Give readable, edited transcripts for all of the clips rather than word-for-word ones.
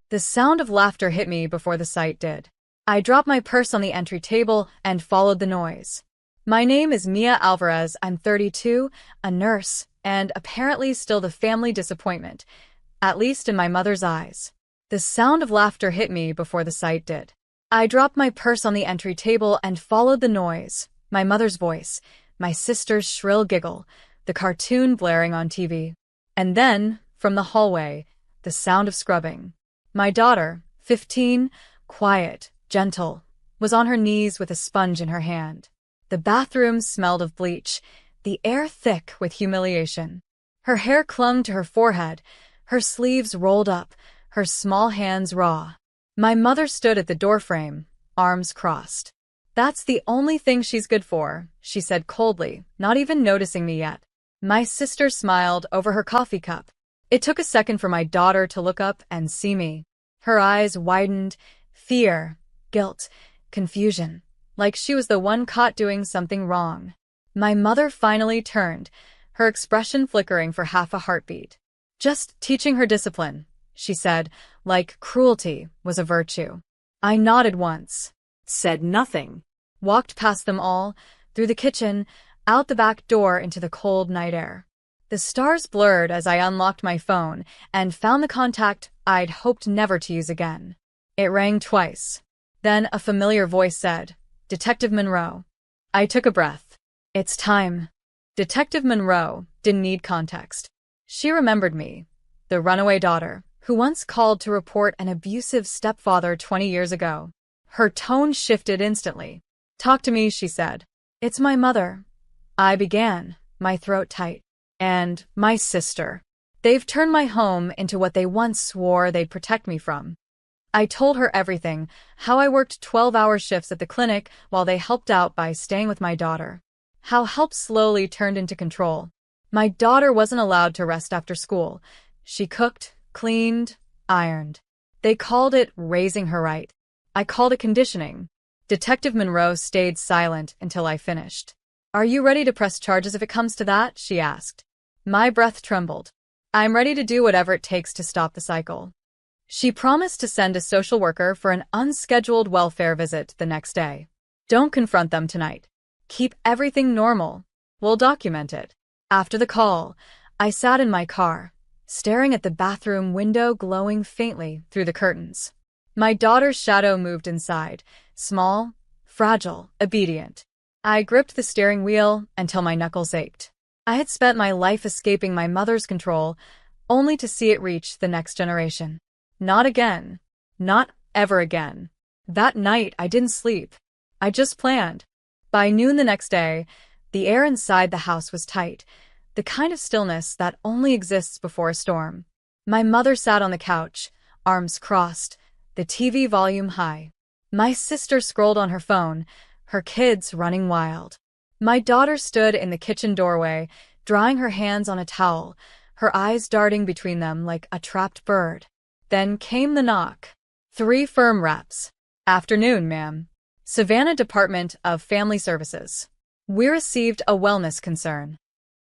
The sound of laughter hit me before the sight did. I dropped my purse on the entry table and followed the noise. My name is Mia Alvarez. I'm 32, a nurse, and apparently still the family disappointment, at least in my mother's eyes. The sound of laughter hit me before the sight did. I dropped my purse on the entry table and followed the noise, my mother's voice, my sister's shrill giggle, the cartoon blaring on TV. And then, from the hallway, the sound of scrubbing. My daughter, 15, quiet, gentle, was on her knees with a sponge in her hand. The bathroom smelled of bleach, the air thick with humiliation. Her hair clung to her forehead, her sleeves rolled up, her small hands raw. My mother stood at the doorframe, arms crossed. "That's the only thing she's good for," she said coldly, not even noticing me yet. My sister smiled over her coffee cup. It took a second for my daughter to look up and see me. Her eyes widened, fear, guilt, confusion, like she was the one caught doing something wrong. My mother finally turned, her expression flickering for half a heartbeat. "Just teaching her discipline," she said, like cruelty was a virtue. I nodded once, said nothing, walked past them all, through the kitchen, out the back door into the cold night air. The stars blurred as I unlocked my phone and found the contact I'd hoped never to use again. It rang twice. Then a familiar voice said, "Detective Monroe." I took a breath. It's time. Detective Monroe didn't need context. She remembered me, the runaway daughter, who once called to report an abusive stepfather 20 years ago. Her tone shifted instantly. "Talk to me," she said. "It's my mother," I began, my throat tight. "And my sister. They've turned my home into what they once swore they'd protect me from." I told her everything, how I worked 12-hour shifts at the clinic while they helped out by staying with my daughter. How help slowly turned into control. My daughter wasn't allowed to rest after school. She cooked, cleaned, ironed. They called it raising her right. I called it conditioning. Detective Monroe stayed silent until I finished. "Are you ready to press charges if it comes to that?" she asked. My breath trembled. "I'm ready to do whatever it takes to stop the cycle." She promised to send a social worker for an unscheduled welfare visit the next day. "Don't confront them tonight. Keep everything normal. We'll document it." After the call, I sat in my car, staring at the bathroom window glowing faintly through the curtains. My daughter's shadow moved inside, small, fragile, obedient. I gripped the steering wheel until my knuckles ached. I had spent my life escaping my mother's control, only to see it reach the next generation. Not again. Not ever again. That night, I didn't sleep. I just planned. By noon the next day, the air inside the house was tight, the kind of stillness that only exists before a storm. My mother sat on the couch, arms crossed, the TV volume high. My sister scrolled on her phone, her kids running wild. My daughter stood in the kitchen doorway, drying her hands on a towel, her eyes darting between them like a trapped bird. Then came the knock. 3 firm raps. "Afternoon, ma'am. Savannah Department of Family Services. We received a wellness concern."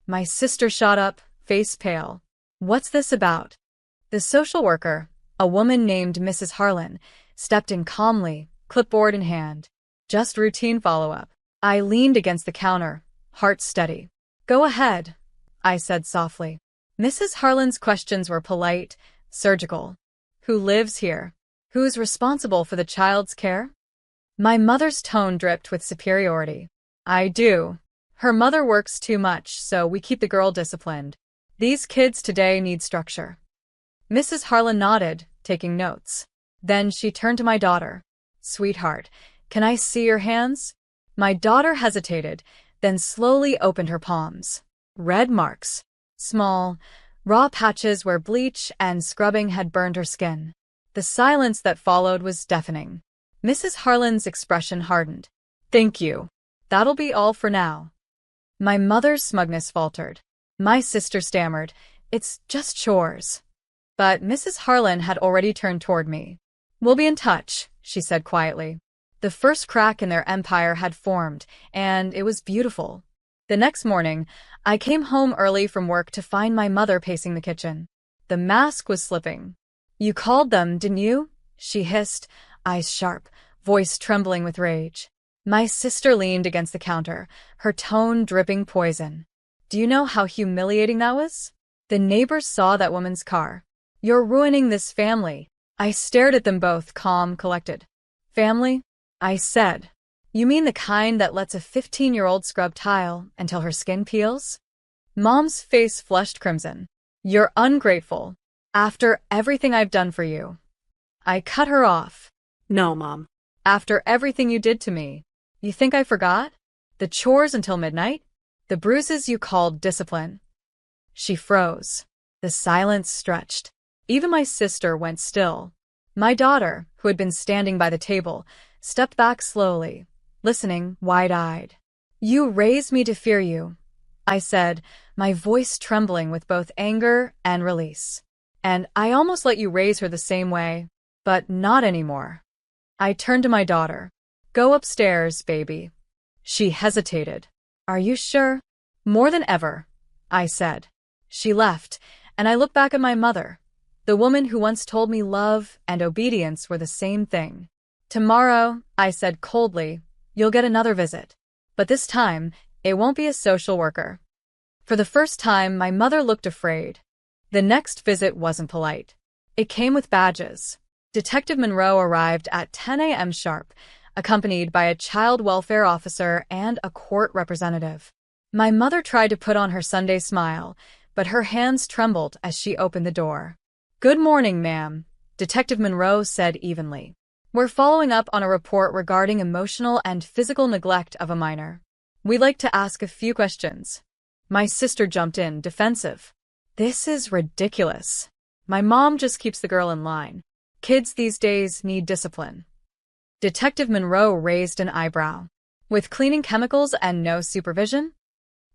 My sister shot up, face pale. "What's this about?" The social worker, a woman named Mrs. Harlan, stepped in calmly, clipboard in hand. "Just routine follow-up." I leaned against the counter, heart steady. "Go ahead," I said softly. Mrs. Harlan's questions were polite, surgical. "Who lives here? Who's responsible for the child's care?" My mother's tone dripped with superiority. "I do. Her mother works too much, so we keep the girl disciplined. These kids today need structure." Mrs. Harlan nodded, taking notes. Then she turned to my daughter. "Sweetheart, can I see your hands?" My daughter hesitated, then slowly opened her palms. Red marks. Small, raw patches where bleach and scrubbing had burned her skin. The silence that followed was deafening. Mrs. Harlan's expression hardened. "Thank you. That'll be all for now." My mother's smugness faltered. My sister stammered, "It's just chores." But Mrs. Harlan had already turned toward me. "We'll be in touch," she said quietly. The first crack in their empire had formed, and it was beautiful. The next morning, I came home early from work to find my mother pacing the kitchen. The mask was slipping. You called them, didn't you? She hissed, eyes sharp, voice trembling with rage. My sister leaned against the counter, her tone dripping poison. Do you know how humiliating that was? The neighbors saw that woman's car. You're ruining this family. I stared at them both, calm, collected. Family? I said. You mean the kind that lets a 15-year-old scrub tile until her skin peels? Mom's face flushed crimson. You're ungrateful. After everything I've done for you. I cut her off. No, Mom. After everything you did to me. You think I forgot? The chores until midnight? The bruises you called discipline. She froze. The silence stretched. Even my sister went still. My daughter, who had been standing by the table, stepped back slowly, listening wide-eyed. You raised me to fear you, I said, my voice trembling with both anger and release. And I almost let you raise her the same way, but not anymore. I turned to my daughter. Go upstairs, baby. She hesitated. Are you sure? More than ever, I said. She left, and I looked back at my mother, the woman who once told me love and obedience were the same thing. Tomorrow, I said coldly, you'll get another visit. But this time, it won't be a social worker. For the first time, my mother looked afraid. The next visit wasn't polite. It came with badges. Detective Monroe arrived at 10 a.m. sharp, accompanied by a child welfare officer and a court representative. My mother tried to put on her Sunday smile, but her hands trembled as she opened the door. Good morning, ma'am, Detective Monroe said evenly. We're following up on a report regarding emotional and physical neglect of a minor. We'd like to ask a few questions. My sister jumped in, defensive. This is ridiculous. My mom just keeps the girl in line. Kids these days need discipline. Detective Monroe raised an eyebrow. With cleaning chemicals and no supervision?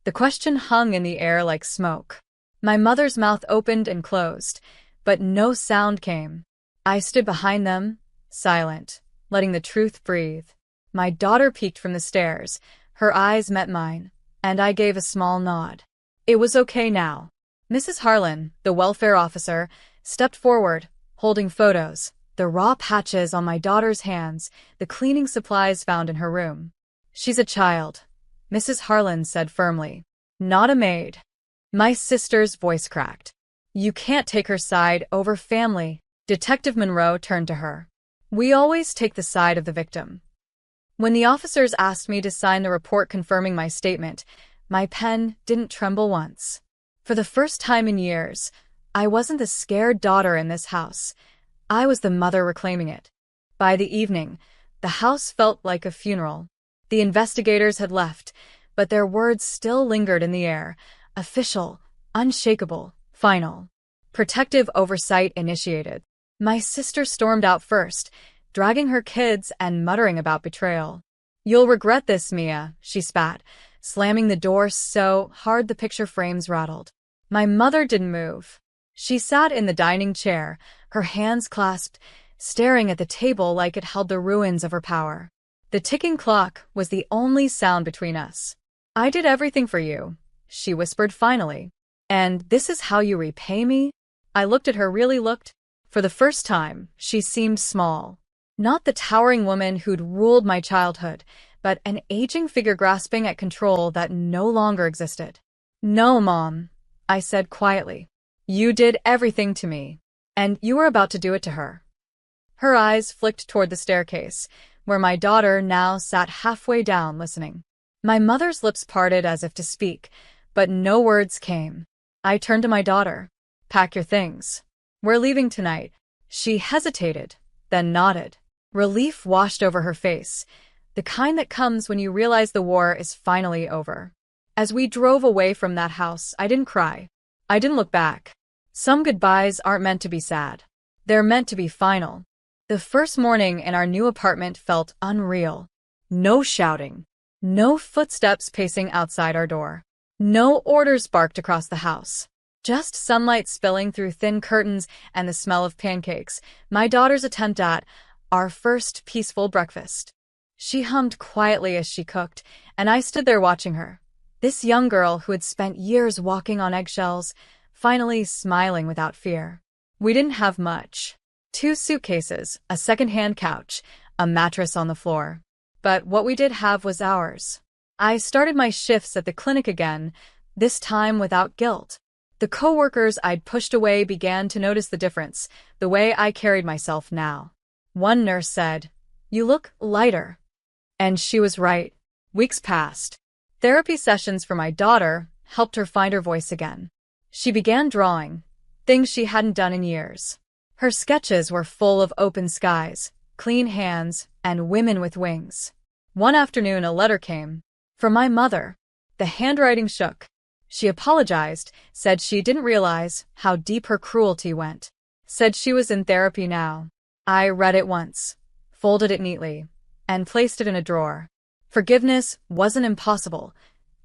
The question hung in the air like smoke. My mother's mouth opened and closed, but no sound came. I stood behind them, silent, letting the truth breathe. My daughter peeked from the stairs. Her eyes met mine, and I gave a small nod. It was okay now. Mrs. Harlan, the welfare officer, stepped forward, holding photos, the raw patches on my daughter's hands, the cleaning supplies found in her room. She's a child, Mrs. Harlan said firmly. Not a maid. My sister's voice cracked. You can't take her side over family. Detective Monroe turned to her. We always take the side of the victim. When the officers asked me to sign the report confirming my statement, my pen didn't tremble once. For the first time in years, I wasn't the scared daughter in this house. I was the mother reclaiming it. By the evening, the house felt like a funeral. The investigators had left, but their words still lingered in the air. Official, unshakable, final. Protective oversight initiated. My sister stormed out first, dragging her kids and muttering about betrayal. You'll regret this, Mia, she spat, slamming the door so hard the picture frames rattled. My mother didn't move. She sat in the dining chair, her hands clasped, staring at the table like it held the ruins of her power. The ticking clock was the only sound between us. I did everything for you, she whispered finally. And this is how you repay me? I looked at her, really looked. For the first time, she seemed small. Not the towering woman who'd ruled my childhood, but an aging figure grasping at control that no longer existed. No, Mom, I said quietly. You did everything to me, and you were about to do it to her. Her eyes flicked toward the staircase, where my daughter now sat halfway down listening. My mother's lips parted as if to speak, but no words came. I turned to my daughter. Pack your things. We're leaving tonight. She hesitated, then nodded. Relief washed over her face, the kind that comes when you realize the war is finally over. As we drove away from that house, I didn't cry. I didn't look back. Some goodbyes aren't meant to be sad. They're meant to be final. The first morning in our new apartment felt unreal. No shouting. No footsteps pacing outside our door. No orders barked across the house. Just sunlight spilling through thin curtains and the smell of pancakes, my daughter's attempt at our first peaceful breakfast. She hummed quietly as she cooked, and I stood there watching her. This young girl who had spent years walking on eggshells, finally smiling without fear. We didn't have much. 2 suitcases, a second-hand couch, a mattress on the floor. But what we did have was ours. I started my shifts at the clinic again, this time without guilt. The coworkers I'd pushed away began to notice the difference, the way I carried myself now. One nurse said, "You look lighter." And she was right. Weeks passed. Therapy sessions for my daughter helped her find her voice again. She began drawing, things she hadn't done in years. Her sketches were full of open skies, clean hands, and women with wings. One afternoon a letter came. From my mother. The handwriting shook. She apologized, said she didn't realize how deep her cruelty went. Said she was in therapy now. I read it once, folded it neatly, and placed it in a drawer. Forgiveness wasn't impossible.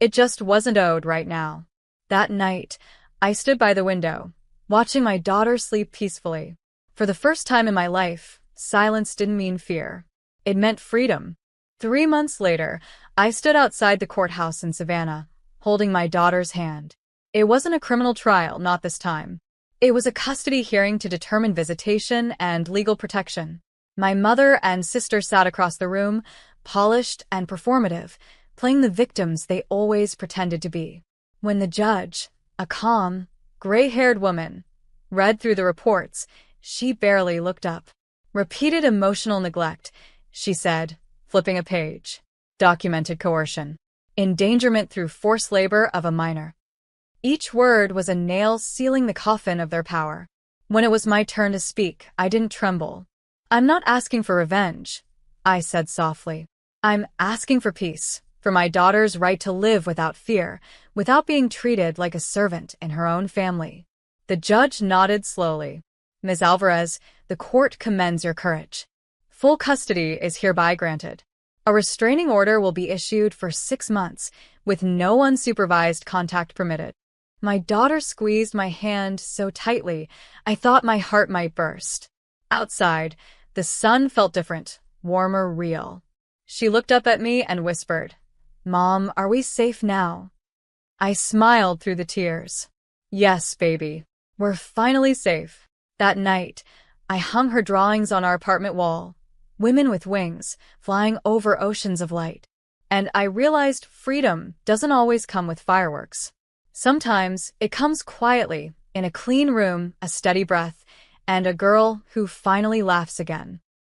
It just wasn't owed right now. That night, I stood by the window, watching my daughter sleep peacefully. For the first time in my life, silence didn't mean fear. It meant freedom. 3 months later, I stood outside the courthouse in Savannah, holding my daughter's hand. It wasn't a criminal trial, not this time. It was a custody hearing to determine visitation and legal protection. My mother and sister sat across the room, polished and performative, playing the victims they always pretended to be. When the judge, a calm, gray-haired woman, read through the reports, she barely looked up. Repeated emotional neglect, she said, flipping a page. Documented coercion. Endangerment through forced labor of a minor. Each word was a nail sealing the coffin of their power. When it was my turn to speak, I didn't tremble. "I'm not asking for revenge," I said softly. "I'm asking for peace, for my daughter's right to live without fear, without being treated like a servant in her own family." The judge nodded slowly. "Ms. Alvarez, the court commends your courage. Full custody is hereby granted. A restraining order will be issued for 6 months, with no unsupervised contact permitted." My daughter squeezed my hand so tightly, I thought my heart might burst. Outside, the sun felt different, warmer, real. She looked up at me and whispered, "Mom, are we safe now?" I smiled through the tears. "Yes, baby. We're finally safe." That night, I hung her drawings on our apartment wall. Women with wings, flying over oceans of light. And I realized freedom doesn't always come with fireworks. Sometimes it comes quietly, in a clean room, a steady breath, and a girl who finally laughs again.